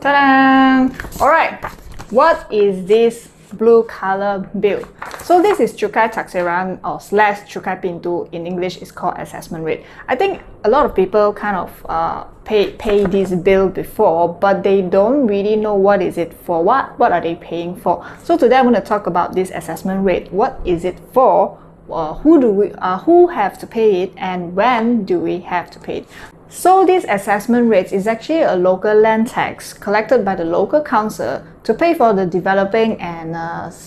Ta-da! Alright, what is this blue color bill? So this is Cukai Taksiran or / Cukai Pintu. In English is called assessment rate. I think a lot of people kind of pay this bill before, but they don't really know what is it for, what are they paying for. So today I'm going to talk about this assessment rate. What is it for? Who have to pay it, and when do we have to pay it? So this assessment rate is actually a local land tax collected by the local council to pay for the developing and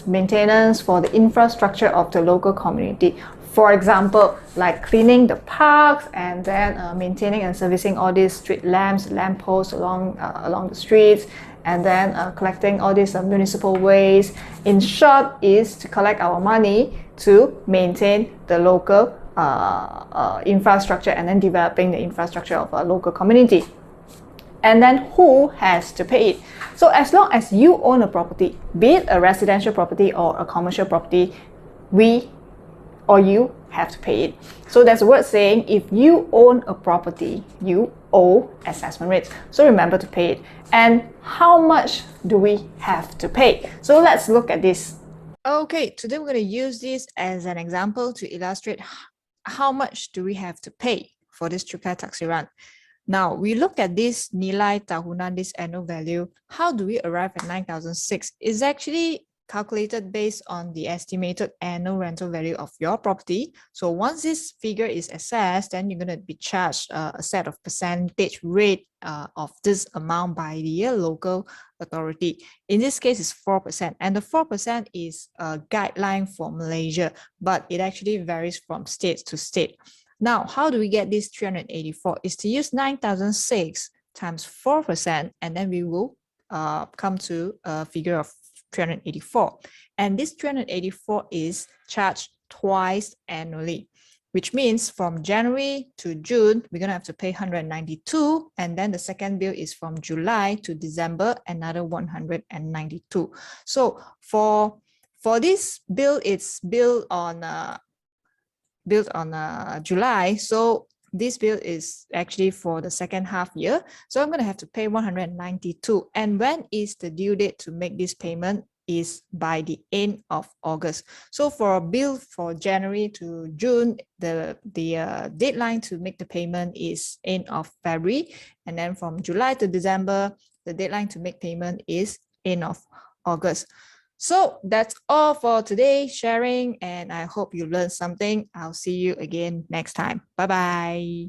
maintenance for the infrastructure of the local community. For example, like cleaning the parks and then maintaining and servicing all these street lamps, lamp posts along the streets, and then collecting all these municipal waste. In short, is to collect our money to maintain the local infrastructure and then developing the infrastructure of a local community. And then who has to pay it? So as long as you own a property, be it a residential property or a commercial property, you have to pay it. So there's a word saying if you own a property, you owe assessment rates. So remember to pay it. And how much do we have to pay? So let's look at this. Okay, today we're going to use this as an example to illustrate how much do we have to pay for this Cukai Taksiran. Now, we look at this nilai tahunan, this annual value. How do we arrive at 9,006? It's actually calculated based on the estimated annual rental value of your property. So once this figure is assessed, then you're going to be charged a set of percentage rate of this amount by the local authority. In this case, it's 4%, and the 4% is a guideline for Malaysia, but it actually varies from state to state. Now, how do we get this 384? Is to use 9,006 times 4%, and then we will come to a figure of 384. And this 384 is charged twice annually, which means from January to June, we're going to have to pay 192. And then the second bill is from July to December, another 192. So for this bill, it's billed on July. So this bill is actually for the second half year. So I'm going to have to pay 192. And when is the due date to make this payment? Is by the end of August. So for a bill for January to June, the deadline to make the payment is end of February. And then from July to December, the deadline to make payment is end of August. So that's all for today's sharing, and I hope you learned something. I'll see you again next time. Bye-bye.